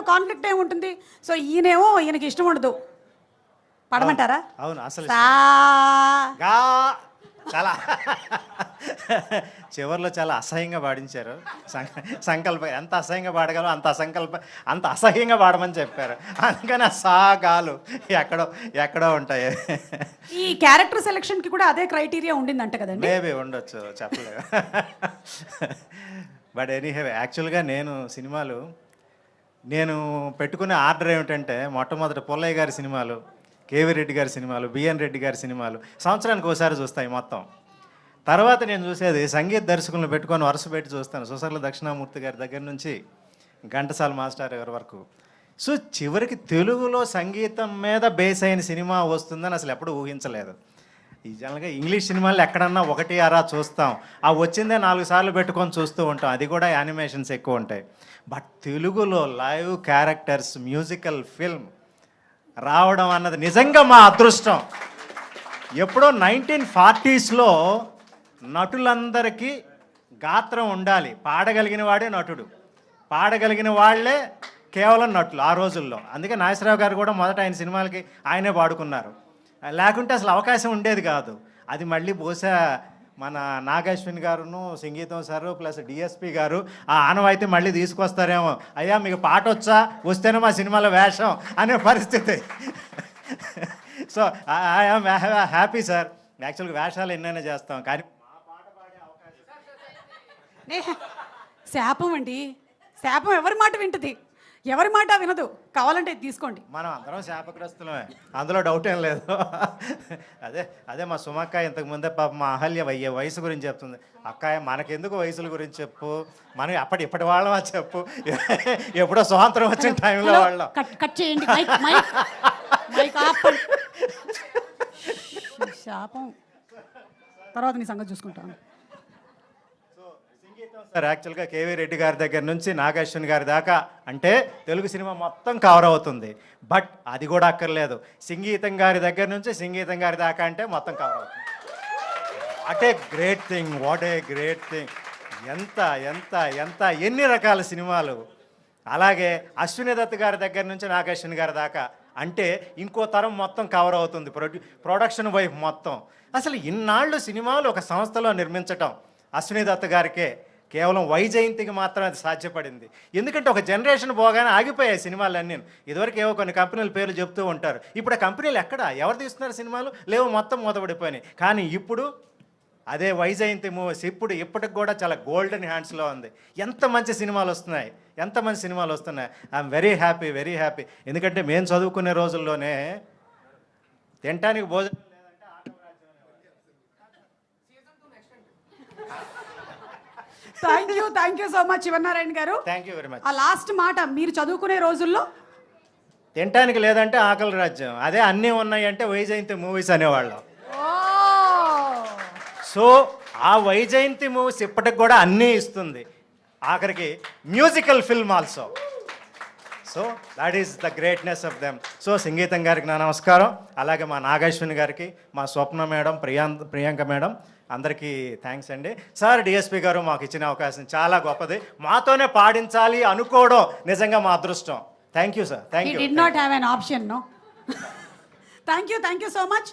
వాళ్ళిద్దరిలో conflict ఏముంటుంది? So ఈయనేమో ఈయనకి ఇష్టం ఉండదు, పడమంటారా? అవును, అసలు సా గా చాలా చివరిలో చాలా అసహ్యంగా పాడించారు. సంకల్ప ఎంత అసహ్యంగా పాడగలరో అంత అసహ్యంగా పాడమని చెప్పారు. అందుకని ఆ సా గాలు ఎక్కడో ఉంటాయి. ఈ క్యారెక్టర్ సెలెక్షన్కి కూడా అదే క్రైటీరియా ఉండిందంట కదండి? మేబీ ఉండొచ్చు, చెప్పలేదు. బట్ ఎనీహే, యాక్చువల్గా నేను పెట్టుకునే ఆర్డర్ ఏమిటంటే, మొట్టమొదటి పుల్లయ్య గారి సినిమాలు, కేవీ రెడ్డి గారి సినిమాలు, బిఎన్ రెడ్డి గారి సినిమాలు సంవత్సరానికి ఒకసారి చూస్తాయి మొత్తం. తర్వాత నేను చూసేది సంగీత దర్శకులను పెట్టుకొని వరుస పెట్టి చూస్తాను. సుసర్ల దక్షిణామూర్తి గారి దగ్గర నుంచి ఘంటసాల మాస్టర్ గారి వరకు. సో చివరికి తెలుగులో సంగీతం మీద బేస్ అయిన సినిమా వస్తుందని అసలు ఎప్పుడు ఊహించలేదు. ఈ జనరల్గా ఇంగ్లీష్ సినిమాలు ఎక్కడన్నా ఒకటి అరా చూస్తాం, ఆ వచ్చిందే 4 సార్లు పెట్టుకొని చూస్తూ ఉంటాం, అది కూడా యానిమేషన్స్ ఎక్కువ ఉంటాయి. బట్ తెలుగులో లైవ్ క్యారెక్టర్స్ మ్యూజికల్ ఫిల్మ్ రావడం అన్నది నిజంగా మా అదృష్టం. ఎప్పుడో 1940s నటులందరికీ గాత్రం ఉండాలి, పాడగలిగిన వాడే నటుడు, పాడగలిగిన వాళ్ళే కేవలం నటులు ఆ రోజుల్లో. అందుకే నాగేశ్వరరావు గారు కూడా మొదట ఆయన సినిమాలకి ఆయనే పాడుకున్నారు, లేకుంటే అసలు అవకాశం ఉండేది కాదు. అది మళ్ళీ బహుశా మన నాగశ్విన్ గారును, సంగీతం సారు ప్లస్ డిఎస్పి గారు ఆ ఆనవాయితీ మళ్ళీ తీసుకొస్తారేమో, అయ్యా మీకు పాట వచ్చా, వస్తేనే మా సినిమాలో వేషం అనే పరిస్థితి. So I'm happy sir. యాక్చువల్గా వేషాలు ఎన్నైనా చేస్తాం, కానీ శాపం అండి, శాపం ఎవరి మాట వింటది? ఎవరి మాట వినదు. కావాలంటే తీసుకోండి. మనం అందరం శాపగ్రస్తులమే, అందులో డౌట్ ఏం లేదు. అదే మా సుమక్క ఇంతకుముందే పాప మా అహల్య వయసు గురించి చెప్తుంది. అక్కాయ మనకెందుకు వయసుల గురించి చెప్పు, మనం ఇప్పటి వాళ్ళం అది చెప్పు, ఎప్పుడో స్వాతంత్రం వచ్చిన టైంలో వాళ్ళం. కట్ చేయండి, శాపం తర్వాత నీ సంగతి చూసుకుంటాను. సార్ యాక్చువల్గా కేవీ రెడ్డి గారి దగ్గర నుంచి నాగశ్విన్ గారి దాకా అంటే తెలుగు సినిమా మొత్తం కవర్ అవుతుంది. బట్ అది కూడా అక్కర్లేదు, సంగీతం గారి దగ్గర నుంచి సంగీతం గారి దాకా అంటే మొత్తం కవర్ అవుతుంది. What a great thing. ఎంత ఎన్ని రకాల సినిమాలు. అలాగే అశ్విని దత్ గారి దగ్గర నుంచి నాగశ్విన్ గారి దాకా అంటే ఇంకో తరం మొత్తం కవర్ అవుతుంది. ప్రొడక్షన్ వైపు మొత్తం. అసలు ఇన్నాళ్ళు సినిమాలు ఒక సంస్థలో నిర్మించటం అశ్విని దత్ గారికే, కేవలం వైజయంతికి మాత్రం అది సాధ్యపడింది. ఎందుకంటే ఒక జనరేషన్ పోగానే ఆగిపోయాయి సినిమాలన్నీ. ఇదివరకు ఏవో కొన్ని కంపెనీల పేర్లు చెప్తూ ఉంటారు, ఇప్పుడు ఆ కంపెనీలు ఎక్కడ, ఎవరు తీస్తున్నారు సినిమాలు లేవు, మొత్తం మూతపడిపోయినాయి. కానీ ఇప్పుడు అదే వైజయంతి మూవీస్ ఇప్పటికి కూడా చాలా గోల్డెన్ హ్యాండ్స్లో ఉంది. ఎంత మంచి సినిమాలు వస్తున్నాయి. I'm very happy. ఎందుకంటే మేము చదువుకునే రోజుల్లోనే తినటానికి భోజనం thank you so much Sivanarayana గారు. Thank you very much. ఆ లాస్ట్ మాట, మీరు చదువుకునే రోజుల్లో తినటానికి లేదంటే ఆకలి రాజ్యం, అదే అన్నీ ఉన్నాయి అంటే వైజయంతి మూవీస్ అనేవాళ్ళం. సో ఆ వైజయంతి మూవీస్ ఇప్పటికి కూడా అన్నీ ఇస్తుంది, ఆఖరికి musical film also. So that is the greatness of them. So సంగీతం గారికి నా నమస్కారం, అలాగే మా నాగశ్విని గారికి, మా స్వప్న మేడం, ప్రియాంక మేడం, అందరికీ థ్యాంక్స్ అండి. సార్ డిఎస్పి గారు మాకు ఇచ్చిన అవకాశం చాలా గొప్పది, మాతోనే పాడించాలి అనుకోవడం నిజంగా మా అదృష్టం. Thank you sir. Thank you. He did not have an option, no? Thank you so much.